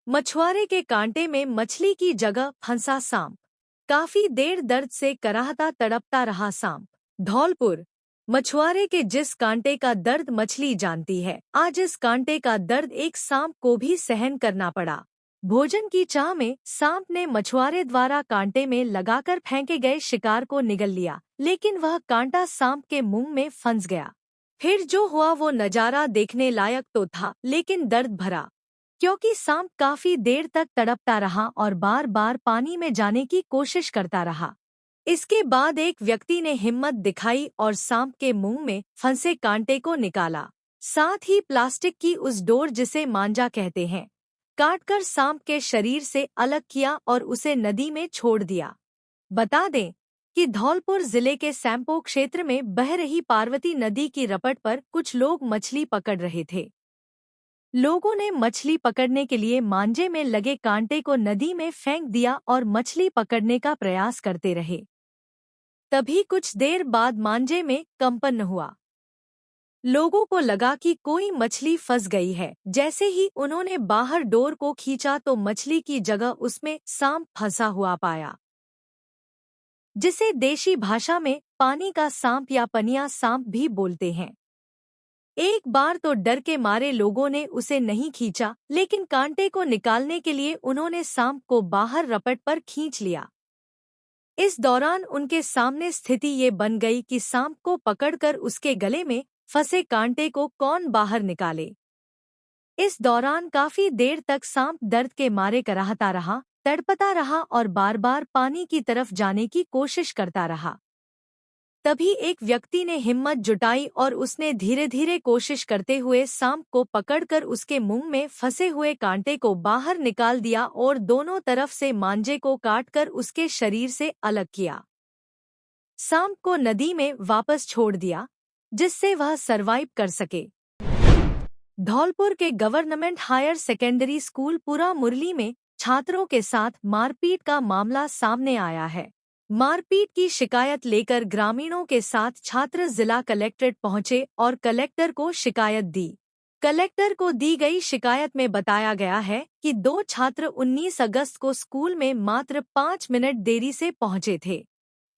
मछुआरे के कांटे में मछली की जगह फंसा सांप। काफी देर दर्द से कराहता तड़पता रहा सांप। धौलपुर। मछुआरे के जिस कांटे का दर्द मछली जानती है, आज इस कांटे का दर्द एक सांप को भी सहन करना पड़ा। भोजन की चाह में सांप ने मछुआरे द्वारा कांटे में लगाकर फेंके गए शिकार को निगल लिया, लेकिन वह कांटा सांप के मुंह में फंस गया। फिर जो हुआ वो नजारा देखने लायक तो था, लेकिन दर्द भरा, क्योंकि सांप काफी देर तक तड़पता रहा और बार बार पानी में जाने की कोशिश करता रहा। इसके बाद एक व्यक्ति ने हिम्मत दिखाई और सांप के मुंह में फंसे कांटे को निकाला, साथ ही प्लास्टिक की उस डोर जिसे मांजा कहते हैं, काटकर सांप के शरीर से अलग किया और उसे नदी में छोड़ दिया। बता दें कि धौलपुर जिले के सैंपो क्षेत्र में बह रही पार्वती नदी की रपट पर कुछ लोग मछली पकड़ रहे थे। लोगों ने मछली पकड़ने के लिए मांजे में लगे कांटे को नदी में फेंक दिया और मछली पकड़ने का प्रयास करते रहे। तभी कुछ देर बाद मांजे में कंपन हुआ। लोगों को लगा कि कोई मछली फंस गई है। जैसे ही उन्होंने बाहर डोर को खींचा तो मछली की जगह उसमें सांप फंसा हुआ पाया, जिसे देशी भाषा में पानी का सांप या पनिया सांप भी बोलते हैं। एक बार तो डर के मारे लोगों ने उसे नहीं खींचा, लेकिन कांटे को निकालने के लिए उन्होंने सांप को बाहर रपट पर खींच लिया। इस दौरान उनके सामने स्थिति ये बन गई कि सांप को पकड़कर उसके गले में फंसे कांटे को कौन बाहर निकाले। इस दौरान काफी देर तक सांप दर्द के मारे कराहता रहा, तड़पता रहा और बार बार पानी की तरफ जाने की कोशिश करता रहा। तभी एक व्यक्ति ने हिम्मत जुटाई और उसने धीरे धीरे कोशिश करते हुए सांप को पकड़कर उसके मुंह में फंसे हुए कांटे को बाहर निकाल दिया और दोनों तरफ से मांजे को काटकर उसके शरीर से अलग किया। सांप को नदी में वापस छोड़ दिया, जिससे वह सरवाइव कर सके। धौलपुर के गवर्नमेंट हायर सेकेंडरी स्कूल पुरा मुरली में छात्रों के साथ मारपीट का मामला सामने आया है। मारपीट की शिकायत लेकर ग्रामीणों के साथ छात्र जिला कलेक्ट्रेट पहुंचे और कलेक्टर को शिकायत दी। कलेक्टर को दी गई शिकायत में बताया गया है कि 2 छात्र 19 अगस्त को स्कूल में मात्र 5 मिनट देरी से पहुंचे थे।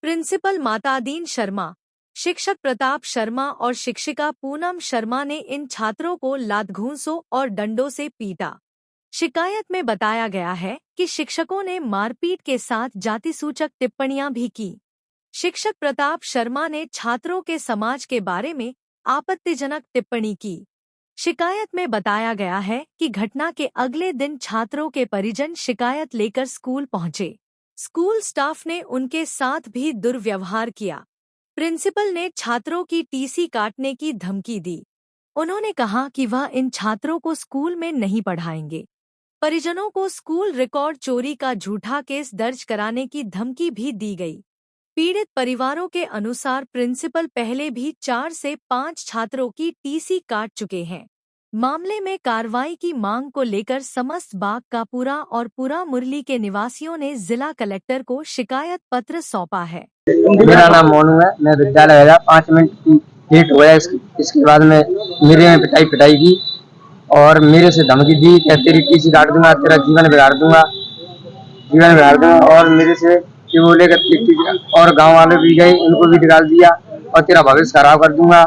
प्रिंसिपल मातादीन शर्मा, शिक्षक प्रताप शर्मा और शिक्षिका पूनम शर्मा ने इन छात्रों को लात-घूंसों और डंडों से पीटा। शिकायत में बताया गया है कि शिक्षकों ने मारपीट के साथ जातिसूचक टिप्पणियां भी की। शिक्षक प्रताप शर्मा ने छात्रों के समाज के बारे में आपत्तिजनक टिप्पणी की। शिकायत में बताया गया है कि घटना के अगले दिन छात्रों के परिजन शिकायत लेकर स्कूल पहुंचे। स्कूल स्टाफ ने उनके साथ भी दुर्व्यवहार किया। प्रिंसिपल ने छात्रों की टीसी काटने की धमकी दी। उन्होंने कहा कि वह इन छात्रों को स्कूल में नहीं पढ़ाएंगे। परिजनों को स्कूल रिकॉर्ड चोरी का झूठा केस दर्ज कराने की धमकी भी दी गई। पीड़ित परिवारों के अनुसार प्रिंसिपल पहले भी 4 से 5 छात्रों की टीसी काट चुके हैं। मामले में कार्रवाई की मांग को लेकर समस्त बाग का पुरा और पुरा मुरली के निवासियों ने जिला कलेक्टर को शिकायत पत्र सौंपा है। मेरा नाम मोनू है। मैं विद्यालय गया, 5 मिनट की लेट हो गया। इसके बाद में मेरे में पिटाई की और मेरे से धमकी दी कि तेरी टीसी काट दूंगा, तेरा जीवन बिगाड़ दूंगा। और मेरे से ये बोले और गांव वाले भी गए, उनको भी निकाल दिया और तेरा भविष्य खराब कर दूंगा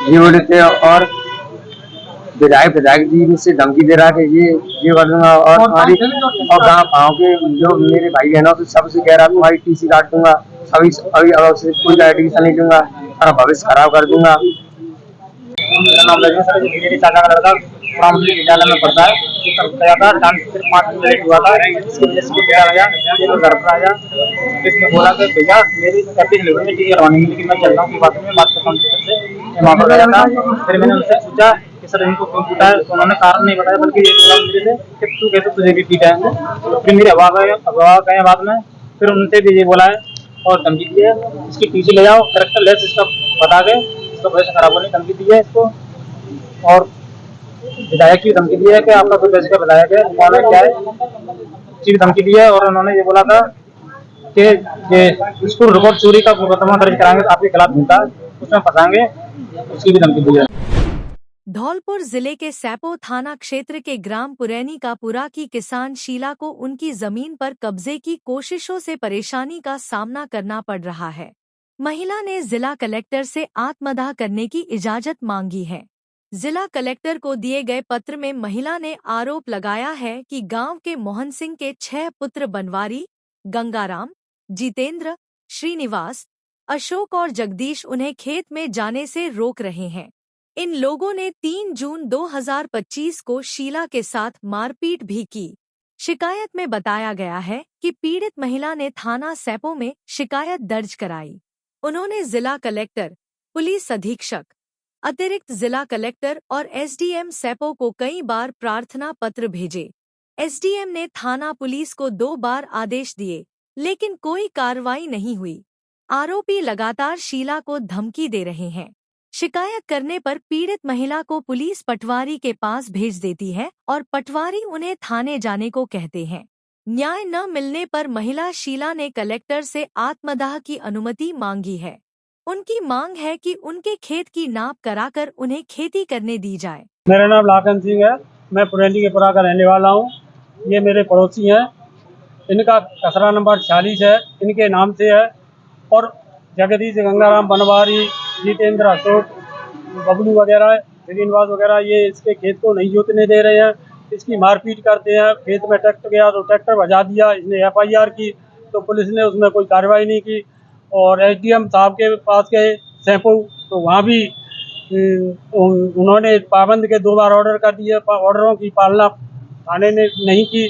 ये बोले थे। और विधायक जी मुझसे धमकी दे रहा कि ये कर दूंगा और तुम्हारी और गाँव के जो मेरे भाई बहनों से सबसे कह रहा तुम्हारी टीसी काट दूंगा, अभी से कोई एडमिशन नहीं दूंगा और भविष्य खराब कर दूंगा। मेरा नाम रजनी सर, मेरे चाचा का लड़का प्राथमिक विद्यालय में पढ़ता है। गया था डांस सिर्फ 5 मिनट लेट हुआ था, इसकी वजह से गया ये लोग घर पर आया। इसने बोला कि भैया मेरी प्रैक्टिस ले टीचर करवानी है, लेकिन मैं चल रहा हूँ बात करता हूँ टीचर से। मैं वहाँ पर गया था। फिर मैंने उनसे पूछा कि सर इनको क्यों पीटा है, तो उन्होंने कारण नहीं बताया, बल्कि ये बोला मेरे से कि तू कैसे तुझे भी पीटा है। फिर मेरे अगवा गए बाद में, फिर उनसे भी ये बोला है और धमकी दी है इसकी टीसी ले जाओ, करेक्टर लेस इसका बता के इसका भविष्य खराब होने की धमकी दी है इसको। और विधायक की धमकी दी है कि आपका कोई वैसे का विधायक है, उन्होंने क्या है चीज धमकी दी है। और उन्होंने ये बोला था कि ये स्कूल रिकॉर्ड चोरी का मुकदमा दर्ज कराएंगे तो आपके खिलाफ झूठा उसमें फंसाएंगे, उसकी भी धमकी दी है। धौलपुर जिले के सैपो थाना क्षेत्र के ग्राम पुरैनी का पुरा की किसान शीला को उनकी जमीन पर कब्जे की कोशिशों से परेशानी का सामना करना पड़ रहा है। महिला ने जिला कलेक्टर से आत्मदाह करने की इजाजत मांगी है। जिला कलेक्टर को दिए गए पत्र में महिला ने आरोप लगाया है कि गांव के मोहन सिंह के 6 पुत्र बनवारी, गंगाराम, जितेंद्र, श्रीनिवास, अशोक और जगदीश उन्हें खेत में जाने से रोक रहे हैं। इन लोगों ने 3 जून 2025 को शीला के साथ मारपीट भी की। शिकायत में बताया गया है कि पीड़ित महिला ने थाना सैपो में शिकायत दर्ज कराई। उन्होंने जिला कलेक्टर, पुलिस अधीक्षक, अतिरिक्त जिला कलेक्टर और एसडीएम सैपो को कई बार प्रार्थना पत्र भेजे। एसडीएम ने थाना पुलिस को 2 बार आदेश दिए, लेकिन कोई कार्रवाई नहीं हुई। आरोपी लगातार शीला को धमकी दे रहे हैं। शिकायत करने पर पीड़ित महिला को पुलिस पटवारी के पास भेज देती है और पटवारी उन्हें थाने जाने को कहते हैं। न्याय न मिलने पर महिला शीला ने कलेक्टर से आत्मदाह की अनुमति मांगी है। उनकी मांग है कि उनके खेत की नाप कराकर उन्हें खेती करने दी जाए। मेरा नाम लाखन सिंह है, मैं पुरैनी के पुरा का रहने वाला हूँ। ये मेरे पड़ोसी हैं, इनका खसरा नंबर 46 है, इनके नाम से है। और जगदीश, गंगाराम, बनवारी, जितेंद्र, अशोक, बबलू वगैरह, श्रीनिवास वगैरह ये इसके खेत को नहीं जोतने दे रहे हैं। इसकी मारपीट करते हैं। खेत में ट्रैक्टर गया तो ट्रैक्टर भजा दिया। इसने FIR की तो पुलिस ने उसमें कोई कार्रवाई नहीं की। और SDM साहब के पास गए सैपो, तो वहाँ भी उन्होंने पाबंद के 2 बार ऑर्डर कर दिए। ऑर्डरों की पालना थाने ने नहीं की।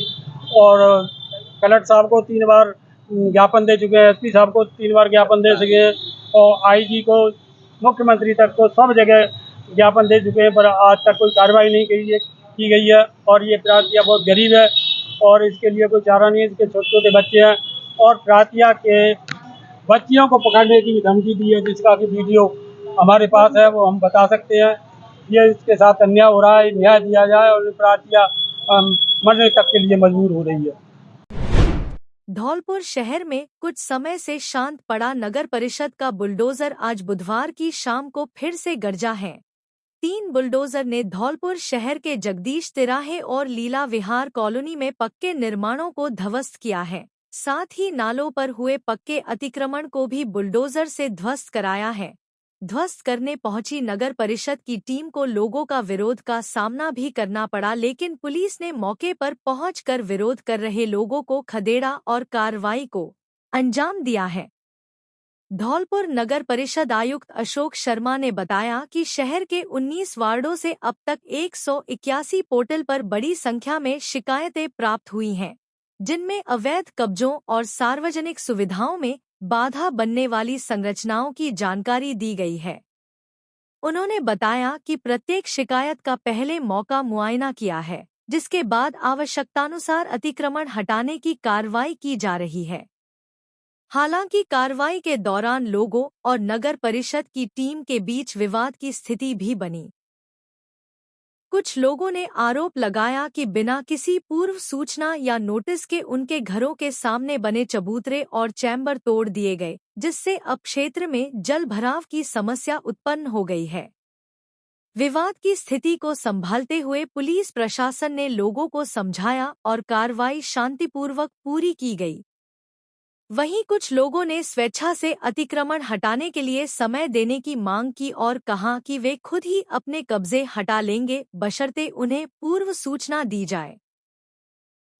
और कलेक्टर साहब को 3 बार ज्ञापन दे चुके हैं, SP साहब को 3 बार ज्ञापन दे चुके हैं और IG को, मुख्यमंत्री तक को सब जगह ज्ञापन दे चुके हैं, पर आज तक कोई कार्रवाई नहीं की गई है। और ये प्रातिया बहुत गरीब है और इसके लिए कोई चारा नहीं है। इसके छोटे छोटे बच्चे हैं और प्रातिया के बच्चियों को पकड़ने की धमकी दी है, जिसका कि वीडियो हमारे पास है, वो हम बता सकते हैं। ये इसके साथ अन्याय हो रहा है, न्याय दिया जाए और प्रातिया मरने तक के लिए मजबूर हो रही है। धौलपुर शहर में कुछ समय से शांत पड़ा नगर परिषद का बुलडोजर आज बुधवार की शाम को फिर से गरजा है। 3 बुलडोजर ने धौलपुर शहर के जगदीश तिराहे और लीला विहार कॉलोनी में पक्के निर्माणों को ध्वस्त किया है। साथ ही नालों पर हुए पक्के अतिक्रमण को भी बुलडोजर से ध्वस्त कराया है। ध्वस्त करने पहुंची नगर परिषद की टीम को लोगों का विरोध का सामना भी करना पड़ा, लेकिन पुलिस ने मौके पर पहुंचकर विरोध कर रहे लोगों को खदेड़ा और कार्रवाई को अंजाम दिया है। धौलपुर नगर परिषद आयुक्त अशोक शर्मा ने बताया कि शहर के 19 वार्डों से अब तक 181 पोर्टल पर बड़ी संख्या में शिकायतें प्राप्त हुई हैं, जिनमें अवैध कब्जों और सार्वजनिक सुविधाओं में बाधा बनने वाली संरचनाओं की जानकारी दी गई है। उन्होंने बताया कि प्रत्येक शिकायत का पहले मौका मुआयना किया है, जिसके बाद आवश्यकतानुसार अतिक्रमण हटाने की कार्रवाई की जा रही है। हालांकि कार्रवाई के दौरान लोगों और नगर परिषद की टीम के बीच विवाद की स्थिति भी बनी। कुछ लोगों ने आरोप लगाया कि बिना किसी पूर्व सूचना या नोटिस के उनके घरों के सामने बने चबूतरे और चैम्बर तोड़ दिए गए, जिससे अब क्षेत्र में जल भराव की समस्या उत्पन्न हो गई है। विवाद की स्थिति को संभालते हुए पुलिस प्रशासन ने लोगों को समझाया और कार्रवाई शांतिपूर्वक पूरी की गई। वहीं कुछ लोगों ने स्वेच्छा से अतिक्रमण हटाने के लिए समय देने की मांग की और कहा कि वे खुद ही अपने कब्जे हटा लेंगे, बशर्ते उन्हें पूर्व सूचना दी जाए।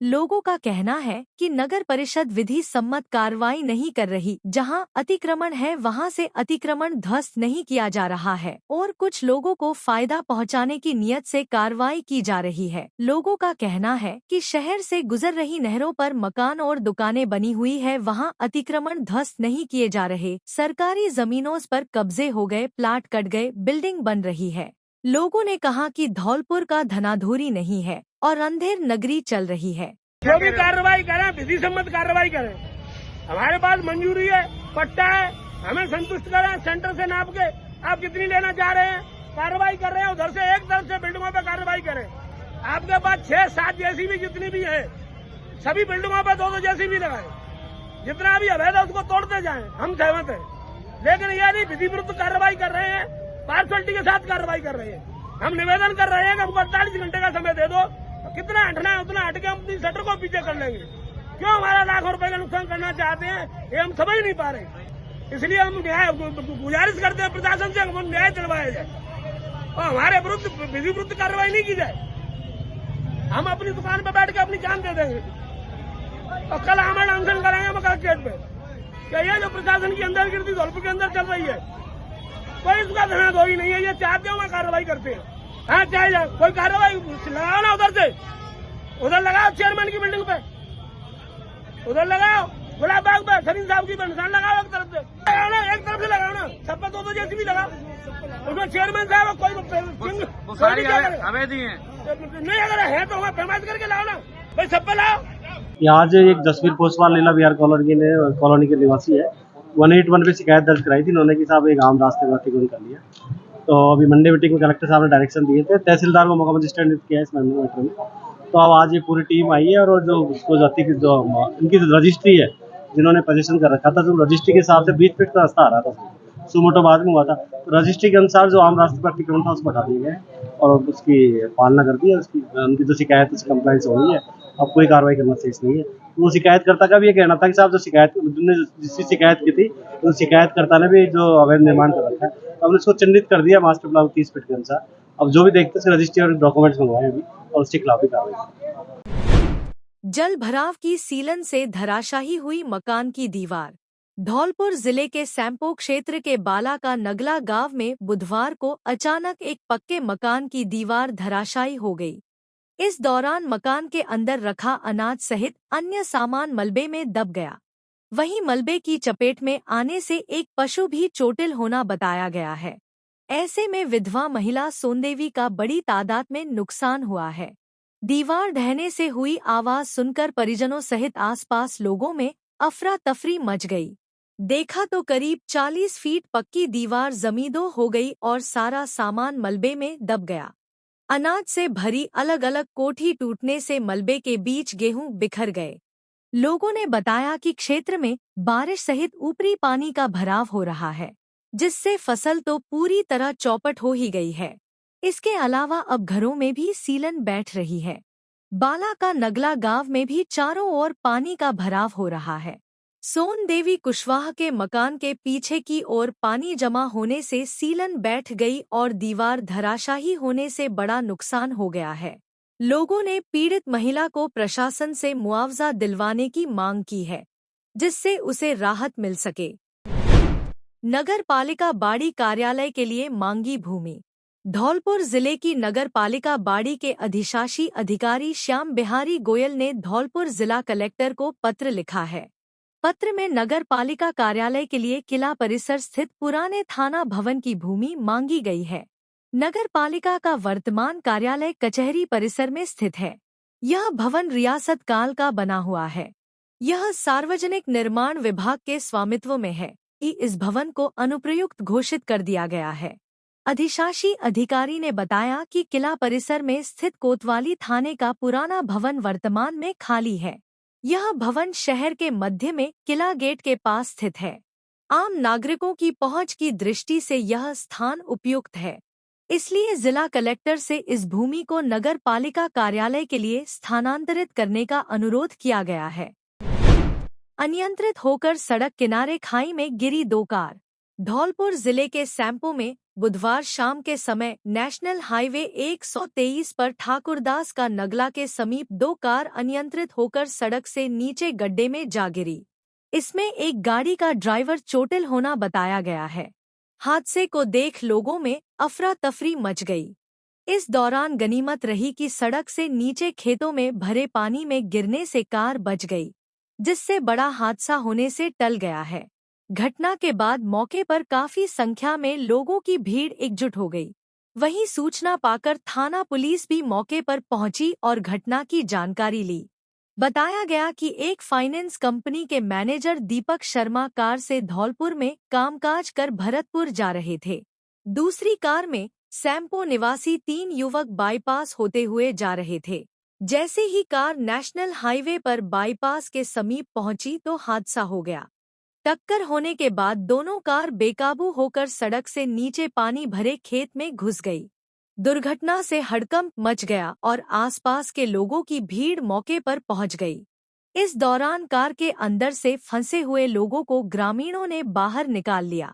लोगों का कहना है कि नगर परिषद विधि सम्मत कार्रवाई नहीं कर रही, जहां अतिक्रमण है वहां से अतिक्रमण ध्वस्त नहीं किया जा रहा है और कुछ लोगों को फायदा पहुंचाने की नियत से कार्रवाई की जा रही है। लोगों का कहना है कि शहर से गुजर रही नहरों पर मकान और दुकानें बनी हुई है, वहां अतिक्रमण ध्वस्त नहीं किए जा रहे। सरकारी जमीनों पर कब्जे हो गए, प्लाट कट गए, बिल्डिंग बन रही है। लोगों ने कहा कि धौलपुर का धनाधूरी नहीं है और अंधेर नगरी चल रही है। जो भी कार्रवाई करें, विधि सम्मत कार्रवाई करें। हमारे पास मंजूरी है, पट्टा है, हमें संतुष्ट करें। सेंटर से नाप के आप कितनी लेना चाह रहे हैं, कार्रवाई कर रहे हैं। उधर से एक तरफ से बिल्डिंगों पे कार्रवाई करें। आपके पास 6-7 JCB जितनी भी है, सभी बिल्डिंगों पे 2-2 JCB लगाए। जितना भी अवैध है उसको तोड़ते जाएं, हम सहमत हैं। लेकिन यह नहीं विधि विरुद्ध कार्रवाई कर रहे हैं, पार्शलिटी के साथ कार्रवाई कर रहे हैं। हम निवेदन कर रहे हैं कि हमको 48 घंटे का समय दे दो, कितना हटना है उतना हट के हम अपनी शटर को पीछे कर लेंगे। क्यों हमारा लाखों रुपए का नुकसान करना चाहते हैं, ये हम समझ नहीं पा रहे। इसलिए हम न्याय गुजारिश करते हैं प्रशासन से, हम न्याय दिलवाया जाए और हमारे विरुद्ध विधि विरुद्ध कार्रवाई नहीं की जाए। हम अपनी दुकान पे बैठ के अपनी जान दे देंगे और कल हमें अनशन कराएंगे मकलकेट पे। क्या ये जो प्रशासन की अंदरगिर्दी धौलपुर के अंदर चल रही है, कोई इसका धनाधोई नहीं है। ये चाहते हो कार्रवाई करते हैं। हाँ चाहे कोई कार्रवाई लगाओ ना, उधर से उधर लगाओ, चेयरमैन की बिल्डिंग पे उधर लगाओ, गुलाब बाग पे सलीम साहब की निशान लगाओ, एक तरफ से लगाओ ना, एक तरफ से लगाओ ना, सब पे दो जैसी भी लगाओ। उसमें चेयरमैन साहब कोई नहीं, अगर है तो वहाँ फरमाइश करके लाओ ना भाई, सब पे लाओ। यहाँ से एक जसवीर पोसवाल लीला विहार कॉलोनी के निवासी है, 181 पे शिकायत दर्ज कराई थी उन्होंने कि साहब एक आम रास्ते का अतिक्रमण कर लिया। तो अभी मंडे मीटिंग में कलेक्टर साहब ने डायरेक्शन दिए थे, तहसीलदार को मौका मजिस्ट्रेट किया है इस मैटर में। तो अब आज ये पूरी टीम आई है और जो उसको इनकी जो रजिस्ट्री है जिन्होंने पोजीशन कर रखा था, तो रजिस्ट्री के हिसाब से 20 फीट का रास्ता आ रहा था, सुमोटो बाद में हुआ था। तो रजिस्ट्री के अनुसार जो आम रास्ते पर अतिक्रमण था उसको हटा दिया गया और उसकी पालना कर दी है। उसकी उनकी जो शिकायत उसकी कंप्लेंट्स हो रही है, अब कोई कार्रवाई करना सही नहीं है। तो वो शिकायतकर्ता का भी ये कहना था कि साहब जिसकी शिकायत की थी, तो शिकायतकर्ता ने भी जो अवैध निर्माण कर रखा है, तो हमने उसको चिन्हित कर दिया मास्टर प्लान 30 फीट के अनुसार। अब जो भी देखते हैं रजिस्ट्री और डॉक्यूमेंट्स मंगवाए अभी और उसके खिलाफ भी कार्रवाई। जल भराव की सीलन से धराशाही हुई मकान की दीवार। धौलपुर जिले के सैंपो क्षेत्र के बाला का नगला गांव में बुधवार को अचानक एक पक्के मकान की दीवार धराशायी हो गई। इस दौरान मकान के अंदर रखा अनाज सहित अन्य सामान मलबे में दब गया। वहीं मलबे की चपेट में आने से एक पशु भी चोटिल होना बताया गया है। ऐसे में विधवा महिला सोनदेवी का बड़ी तादाद में नुकसान हुआ है। दीवार ढहने से हुई आवाज सुनकर परिजनों सहित आसपास लोगों में अफरा तफरी मच गई। देखा तो करीब 40 फीट पक्की दीवार जमींदों हो गई और सारा सामान मलबे में दब गया। अनाज से भरी अलग अलग कोठी टूटने से मलबे के बीच गेहूं बिखर गए। लोगों ने बताया कि क्षेत्र में बारिश सहित ऊपरी पानी का भराव हो रहा है, जिससे फसल तो पूरी तरह चौपट हो ही गई है। इसके अलावा अब घरों में भी सीलन बैठ रही है। बाला का नगला गांव में भी चारों ओर पानी का भराव हो रहा है। सोनदेवी कुशवाहा के मकान के पीछे की ओर पानी जमा होने से सीलन बैठ गई और दीवार धराशायी होने से बड़ा नुकसान हो गया है। लोगों ने पीड़ित महिला को प्रशासन से मुआवजा दिलवाने की मांग की है, जिससे उसे राहत मिल सके। नगर पालिका बाड़ी कार्यालय के लिए मांगी भूमि। धौलपुर जिले की नगर पालिका बाड़ी के अधिशासी अधिकारी श्याम बिहारी गोयल ने धौलपुर जिला कलेक्टर को पत्र लिखा है। पत्र में नगर पालिका कार्यालय के लिए किला परिसर स्थित पुराने थाना भवन की भूमि मांगी गई है। नगर पालिका का वर्तमान कार्यालय कचहरी परिसर में स्थित है। यह भवन रियासत काल का बना हुआ है। यह सार्वजनिक निर्माण विभाग के स्वामित्व में है। इस भवन को अनुप्रयुक्त घोषित कर दिया गया है। अधिशासी अधिकारी ने बताया कि किला परिसर में स्थित कोतवाली थाने का पुराना भवन वर्तमान में खाली है। यह भवन शहर के मध्य में किला गेट के पास स्थित है। आम नागरिकों की पहुंच की दृष्टि से यह स्थान उपयुक्त है, इसलिए जिला कलेक्टर से इस भूमि को नगर पालिका कार्यालय के लिए स्थानांतरित करने का अनुरोध किया गया है। अनियंत्रित होकर सड़क किनारे खाई में गिरी 2 कार। धौलपुर जिले के सैंपो में बुधवार शाम के समय नेशनल हाईवे 123 पर ठाकुरदास का नगला के समीप 2 कार अनियंत्रित होकर सड़क से नीचे गड्ढे में जा गिरी। इसमें एक गाड़ी का ड्राइवर चोटिल होना बताया गया है। हादसे को देख लोगों में अफरा तफरी मच गई। इस दौरान गनीमत रही कि सड़क से नीचे खेतों में भरे पानी में गिरने से कार बच गई, जिससे बड़ा हादसा होने से टल गया है। घटना के बाद मौके पर काफी संख्या में लोगों की भीड़ एकजुट हो गई। वहीं सूचना पाकर थाना पुलिस भी मौके पर पहुंची और घटना की जानकारी ली। बताया गया कि एक फाइनेंस कंपनी के मैनेजर दीपक शर्मा कार से धौलपुर में कामकाज कर भरतपुर जा रहे थे। दूसरी कार में सैंपो निवासी 3 युवक बाईपास होते हुए जा रहे थे। जैसे ही कार नेशनल हाईवे पर बाईपास के समीप पहुंची तो हादसा हो गया। टक्कर होने के बाद दोनों कार बेकाबू होकर सड़क से नीचे पानी भरे खेत में घुस गई। दुर्घटना से हड़कंप मच गया और आसपास के लोगों की भीड़ मौके पर पहुंच गई। इस दौरान कार के अंदर से फंसे हुए लोगों को ग्रामीणों ने बाहर निकाल लिया।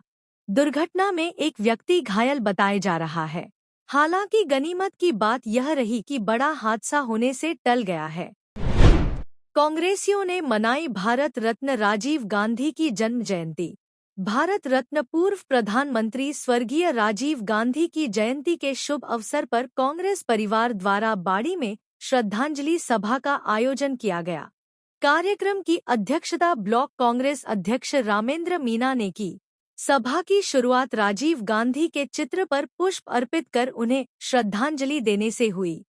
दुर्घटना में एक व्यक्ति घायल बताया जा रहा है। हालांकि गनीमत की बात यह रही कि बड़ा हादसा होने से टल गया है। कांग्रेसियों ने मनाई भारत रत्न राजीव गांधी की जन्म जयंती। भारत रत्न पूर्व प्रधानमंत्री स्वर्गीय राजीव गांधी की जयंती के शुभ अवसर पर कांग्रेस परिवार द्वारा बाड़ी में श्रद्धांजलि सभा का आयोजन किया गया। कार्यक्रम की अध्यक्षता ब्लॉक कांग्रेस अध्यक्ष रामेंद्र मीणा ने की। सभा की शुरुआत राजीव गांधी के चित्र पर पुष्प अर्पित कर उन्हें श्रद्धांजलि देने से हुई।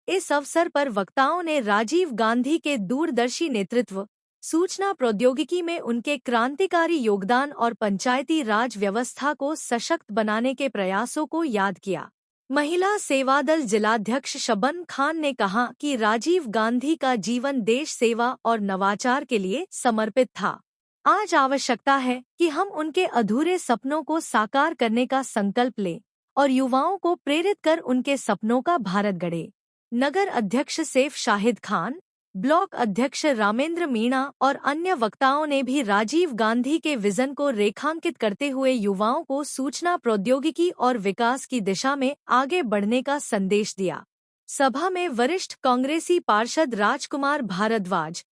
इस अवसर पर वक्ताओं ने राजीव गांधी के दूरदर्शी नेतृत्व, सूचना प्रौद्योगिकी में उनके क्रांतिकारी योगदान और पंचायती राज व्यवस्था को सशक्त बनाने के प्रयासों को याद किया। महिला सेवादल जिलाध्यक्ष शबन खान ने कहा कि राजीव गांधी का जीवन देश सेवा और नवाचार के लिए समर्पित था। आज आवश्यकता है कि हम उनके अधूरे सपनों को साकार करने का संकल्प लें और युवाओं को प्रेरित कर उनके सपनों का भारत गढ़ें। नगर अध्यक्ष सैफ शाहिद खान, ब्लॉक अध्यक्ष रामेंद्र मीणा और अन्य वक्ताओं ने भी राजीव गांधी के विजन को रेखांकित करते हुए युवाओं को सूचना प्रौद्योगिकी और विकास की दिशा में आगे बढ़ने का संदेश दिया। सभा में वरिष्ठ कांग्रेसी पार्षद राजकुमार भारद्वाज,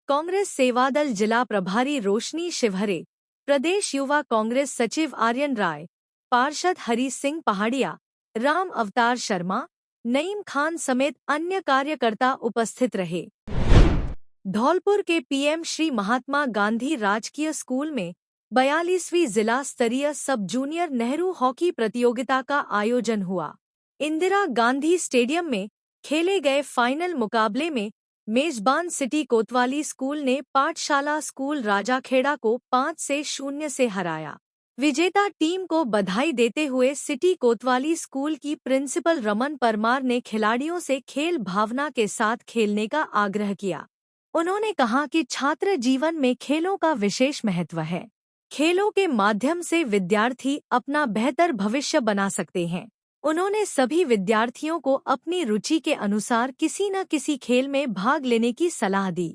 कांग्रेस सेवादल जिला प्रभारी रोशनी शिवहरे, प्रदेश युवा कांग्रेस सचिव आर्यन राय, पार्षद हरी सिंह पहाड़िया, राम अवतार शर्मा, नईम खान समेत अन्य कार्यकर्ता उपस्थित रहे। धौलपुर के पीएम श्री महात्मा गांधी राजकीय स्कूल में 42वीं जिला स्तरीय सब जूनियर नेहरू हॉकी प्रतियोगिता का आयोजन हुआ। इंदिरा गांधी स्टेडियम में खेले गए फाइनल मुकाबले में मेजबान सिटी कोतवाली स्कूल ने पाठशाला स्कूल राजाखेड़ा को 5-0 से हराया। विजेता टीम को बधाई देते हुए सिटी कोतवाली स्कूल की प्रिंसिपल रमन परमार ने खिलाड़ियों से खेल भावना के साथ खेलने का आग्रह किया। उन्होंने कहा कि छात्र जीवन में खेलों का विशेष महत्व है। खेलों के माध्यम से विद्यार्थी अपना बेहतर भविष्य बना सकते हैं। उन्होंने सभी विद्यार्थियों को अपनी रुचि के अनुसार किसी न किसी खेल में भाग लेने की सलाह दी।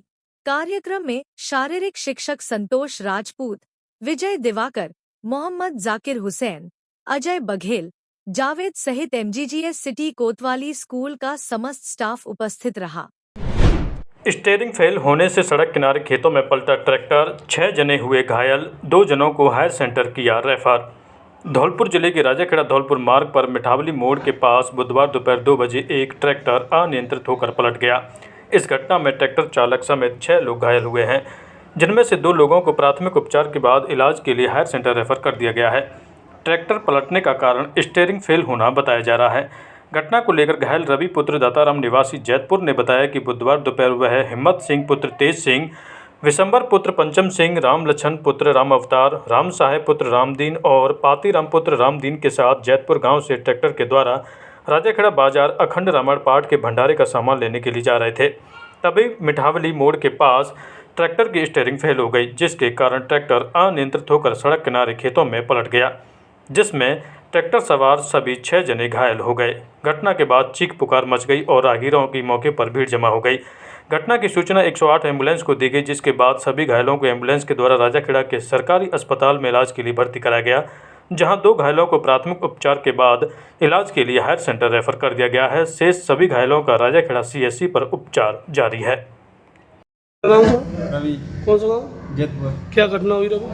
कार्यक्रम में शारीरिक शिक्षक संतोष राजपूत, विजय दिवाकर, मोहम्मद जाकिर हुसैन, अजय बघेल, जावेद सहित एमजीजीएस सिटी कोतवाली स्कूल का समस्त स्टाफ उपस्थित रहा। स्टीयरिंग फेल होने से सड़क किनारे खेतों में पलटा ट्रैक्टर, 6 जने हुए घायल, 2 जनों को हायर सेंटर किया रेफर। धौलपुर जिले के राजाखेड़ा धौलपुर मार्ग पर मिठावली मोड़ के पास बुधवार दोपहर 2 बजे एक ट्रैक्टर अनियंत्रित होकर पलट गया। इस घटना में ट्रैक्टर चालक समेत 6 लोग घायल हुए हैं, जिनमें से 2 लोगों को प्राथमिक उपचार के बाद इलाज के लिए हायर सेंटर रेफर कर दिया गया है। ट्रैक्टर पलटने का कारण स्टीयरिंग फेल होना बताया जा रहा है। घटना को लेकर घायल रवि पुत्र दाताराम निवासी जैतपुर ने बताया कि बुधवार दोपहर वह हिम्मत सिंह पुत्र तेज सिंह, विशंबर पुत्र पंचम सिंह, राम लछन पुत्र राम अवतार, राम साहेब पुत्र रामदीन और पातीराम पुत्र रामदीन के साथ जैतपुर गांव से ट्रैक्टर के द्वारा राजाखेड़ा बाजार अखंड रामायण पाठ के भंडारे का सामान लेने के लिए जा रहे थे। तभी मिठावली मोड़ के पास ट्रैक्टर की स्टीयरिंग फेल हो गई, जिसके कारण ट्रैक्टर अनियंत्रित होकर सड़क किनारे खेतों में पलट गया, जिसमें ट्रैक्टर सवार सभी 6 जने घायल हो गए। घटना के बाद चीख पुकार मच गई और राहगीरों की मौके पर भीड़ जमा हो गई। घटना की सूचना 108 एम्बुलेंस को दी गई, जिसके बाद सभी घायलों को एम्बुलेंस के द्वारा राजाखेड़ा के सरकारी अस्पताल में इलाज के लिए भर्ती कराया गया, जहां 2 घायलों को प्राथमिक उपचार के बाद इलाज के लिए हायर सेंटर रेफर कर दिया गया है। शेष सभी घायलों का राजाखेड़ा CSC पर उपचार जारी है। रवि, कौन सा गाँव? जैतपुर। क्या घटना हुई रवि?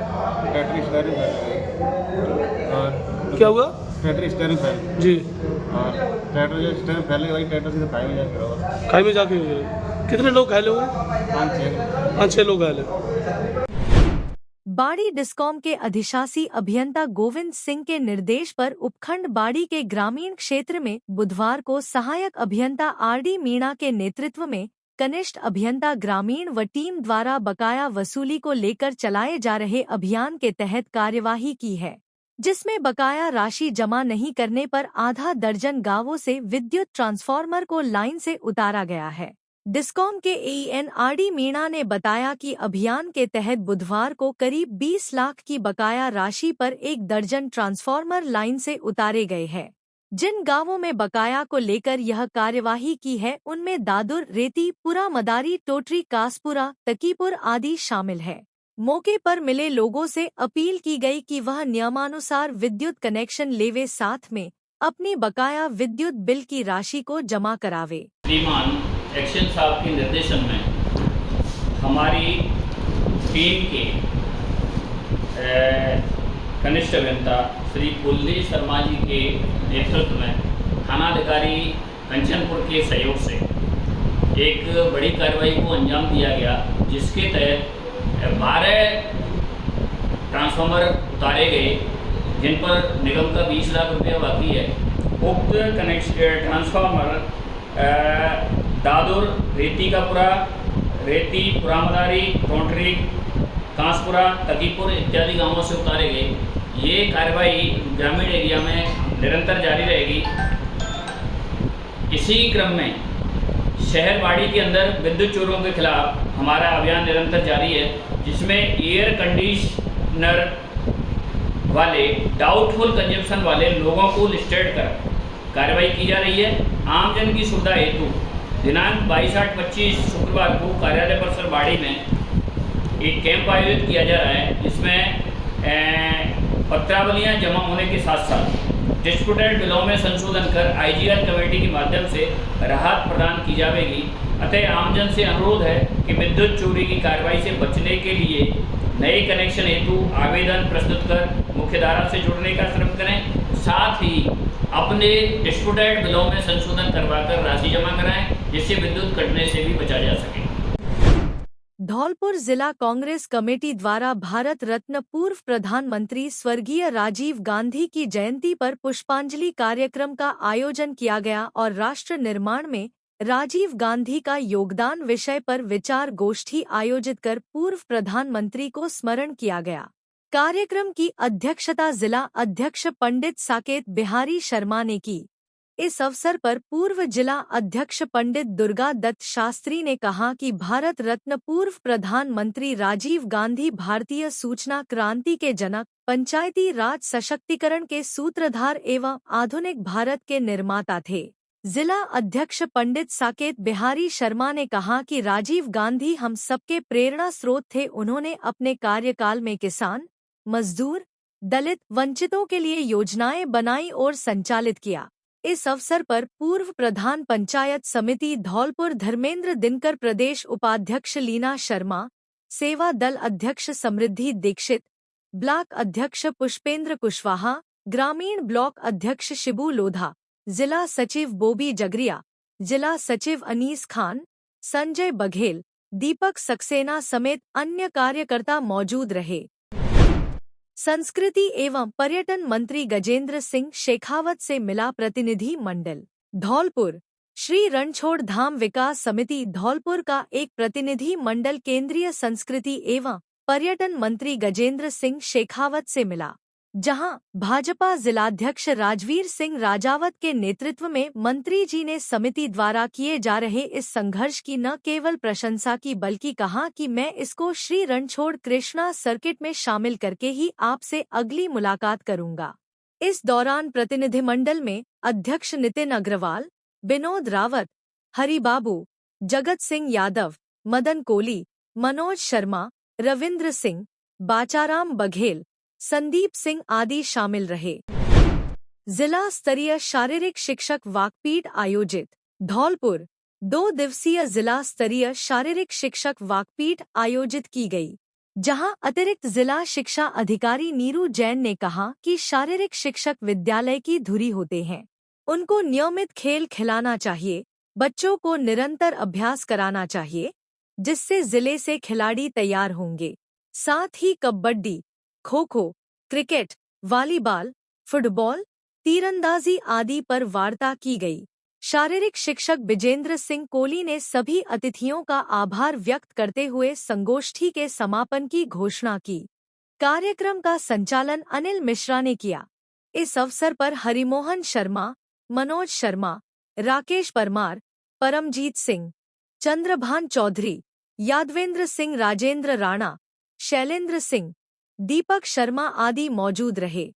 ट्रैक्टर स्टीयरिंग फेल और क्या हुआ? ट्रैक्टर स्टीयरिंग फेल जी। और ट्रैक्टर जो स्टीयरिंग फैल गई, वही ट्रैक्टर सीधे खाई में जाकर खाई में जाके हुए। कितने लोग घायल हुए? 5-6 लोग घायल हैं। बाड़ी डिस्कॉम के अधिशासी अभियंता गोविंद सिंह के निर्देश पर उपखंड बाड़ी के ग्रामीण क्षेत्र में बुधवार को सहायक अभियंता RD मीणा के नेतृत्व में कनिष्ठ अभियंता ग्रामीण व टीम द्वारा बकाया वसूली को लेकर चलाए जा रहे अभियान के तहत कार्यवाही की है, जिसमें बकाया राशि जमा नहीं करने पर आधा दर्जन गांवों से विद्युत ट्रांसफार्मर को लाइन से उतारा गया है। डिस्कॉम के AEN RD मीणा ने बताया कि अभियान के तहत बुधवार को करीब 20 लाख की बकाया राशि पर 1 दर्जन ट्रांसफार्मर लाइन से उतारे गए हैं। जिन गांवों में बकाया को लेकर यह कार्यवाही की है उनमें दादुर, रेती, पुरा, मदारी, टोटरी, कासपुरा, तकीपुर आदि शामिल है। मौके पर मिले लोगों से अपील की गई कि वह नियमानुसार विद्युत कनेक्शन लेवे, साथ में अपनी बकाया विद्युत बिल की राशि को जमा करावे। श्रीमान एक्शन साहब के निर्देशन में हमारी टीम के कनिष्ठ अभियंता श्री कुलदीप शर्मा जी के नेतृत्व में थानाधिकारी कंचनपुर के सहयोग से एक बड़ी कार्रवाई को अंजाम दिया गया, जिसके तहत 12 ट्रांसफार्मर उतारे गए जिन पर निगम का 20 लाख रुपया बाकी है। उक्त ट्रांसफार्मर दादुर, रेती का पुरा, रेती, पुरामदारी, टोंटरी, कांसपुरा, तकीपुर इत्यादि गांवों से उतारे गए। ये कार्रवाई ग्रामीण एरिया में निरंतर जारी रहेगी। इसी क्रम में शहरवाड़ी के अंदर विद्युत चोरों के खिलाफ हमारा अभियान निरंतर जारी है, जिसमें एयर कंडीशनर वाले डाउटफुल कंजम्पशन वाले लोगों को लिस्टेड कर कार्रवाई की जा रही है। आमजन की सुविधा हेतु दिनांक 22/8/25 शुक्रवार को कार्यालय परिसर बाड़ी में एक कैंप आयोजित किया जा रहा है, जिसमें पत्रावलियां जमा होने के साथ साथ डिस्प्यूटेड बिलों में संशोधन कर IGR कमेटी के माध्यम से राहत प्रदान की जाएगी। अतः आमजन से अनुरोध है कि विद्युत चोरी की कार्रवाई से बचने के लिए नए कनेक्शन हेतु आवेदन प्रस्तुत कर मुख्यधारा से जुड़ने का श्रम करें, साथ ही अपने डिस्प्यूटेड बिलों में संशोधन करवाकर राशि जमा कराएं, जिससे विद्युत कटने से भी बचा जा सके। धौलपुर जिला कांग्रेस कमेटी द्वारा भारत रत्न पूर्व प्रधानमंत्री स्वर्गीय राजीव गांधी की जयंती पर पुष्पांजलि कार्यक्रम का आयोजन किया गया और राष्ट्र निर्माण में राजीव गांधी का योगदान विषय पर विचार गोष्ठी आयोजित कर पूर्व प्रधानमंत्री को स्मरण किया गया। कार्यक्रम की अध्यक्षता जिला अध्यक्ष पंडित साकेत बिहारी शर्मा ने की। इस अवसर पर पूर्व जिला अध्यक्ष पंडित दुर्गा दत्त शास्त्री ने कहा कि भारत रत्न पूर्व प्रधानमंत्री राजीव गांधी भारतीय सूचना क्रांति के जनक, पंचायती राज सशक्तिकरण के सूत्रधार एवं आधुनिक भारत के निर्माता थे। जिला अध्यक्ष पंडित साकेत बिहारी शर्मा ने कहा कि राजीव गांधी हम सबके प्रेरणा स्रोत थे। उन्होंने अपने कार्यकाल में किसान, मजदूर, दलित, वंचितों के लिए योजनाएं बनाई और संचालित किया। इस अवसर पर पूर्व प्रधान पंचायत समिति धौलपुर धर्मेंद्र दिनकर, प्रदेश उपाध्यक्ष लीना शर्मा, सेवा दल अध्यक्ष समृद्धि दीक्षित, ब्लॉक अध्यक्ष पुष्पेंद्र कुशवाहा, ग्रामीण ब्लॉक अध्यक्ष शिबू लोधा, जिला सचिव बोबी जगरिया, जिला सचिव अनीस खान, संजय बघेल, दीपक सक्सेना समेत अन्य कार्यकर्ता मौजूद रहे। संस्कृति एवं पर्यटन मंत्री गजेंद्र सिंह शेखावत से मिला प्रतिनिधि मंडल। धौलपुर श्री रणछोड़ धाम विकास समिति धौलपुर का एक प्रतिनिधि मंडल केंद्रीय संस्कृति एवं पर्यटन मंत्री गजेंद्र सिंह शेखावत से मिला, जहां भाजपा जिलाध्यक्ष राजवीर सिंह राजावत के नेतृत्व में मंत्री जी ने समिति द्वारा किए जा रहे इस संघर्ष की न केवल प्रशंसा की, बल्कि कहा कि मैं इसको श्री रणछोड़ कृष्णा सर्किट में शामिल करके ही आपसे अगली मुलाकात करूंगा। इस दौरान प्रतिनिधिमंडल में अध्यक्ष नितिन अग्रवाल, विनोद रावत, हरिबाबू, जगत सिंह यादव, मदन कोली, मनोज शर्मा, रविंद्र सिंह, बाचाराम बघेल, संदीप सिंह आदि शामिल रहे। जिला स्तरीय शारीरिक शिक्षक वाकपीट आयोजित। धौलपुर 2 दिवसीय जिला स्तरीय शारीरिक शिक्षक वाकपीट आयोजित की गई, जहां अतिरिक्त जिला शिक्षा अधिकारी नीरू जैन ने कहा कि शारीरिक शिक्षक विद्यालय की धुरी होते हैं, उनको नियमित खेल खिलाना चाहिए, बच्चों को निरंतर अभ्यास कराना चाहिए, जिससे जिले से खिलाड़ी तैयार होंगे। साथ ही kabaddi, kho-kho, cricket, volleyball, football, तीरंदाजी आदि पर वार्ता की गई। शारीरिक शिक्षक विजेंद्र सिंह कोली ने सभी अतिथियों का आभार व्यक्त करते हुए संगोष्ठी के समापन की घोषणा की। कार्यक्रम का संचालन अनिल मिश्रा ने किया। इस अवसर पर हरिमोहन शर्मा, मनोज शर्मा, राकेश परमार, परमजीत सिंह, चंद्रभान चौधरी, यादवेंद्र सिंह, राजेंद्र राणा, शैलेंद्र सिंह, दीपक शर्मा आदि मौजूद रहे।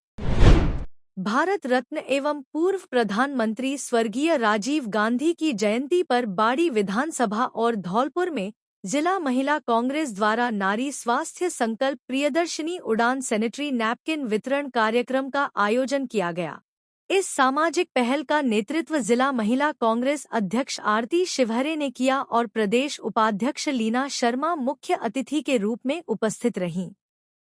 भारत रत्न एवं पूर्व प्रधानमंत्री स्वर्गीय राजीव गांधी की जयंती पर बाड़ी विधानसभा और धौलपुर में जिला महिला कांग्रेस द्वारा नारी स्वास्थ्य संकल्प प्रियदर्शिनी उड़ान सैनिटरी नैपकिन वितरण कार्यक्रम का आयोजन किया गया। इस सामाजिक पहल का नेतृत्व जिला महिला कांग्रेस अध्यक्ष आरती शिवहरे ने किया और प्रदेश उपाध्यक्ष लीना शर्मा मुख्य अतिथि के रूप में उपस्थित रहीं।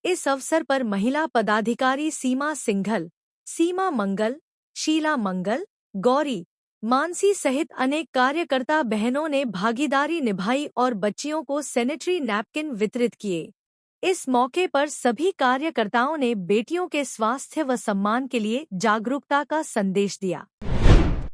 इस अवसर पर महिला पदाधिकारी सीमा सिंघल, सीमा मंगल, शीला मंगल, गौरी, मानसी सहित अनेक कार्यकर्ता बहनों ने भागीदारी निभाई और बच्चियों को सैनिटरी नैपकिन वितरित किए। इस मौके पर सभी कार्यकर्ताओं ने बेटियों के स्वास्थ्य व सम्मान के लिए जागरूकता का संदेश दिया।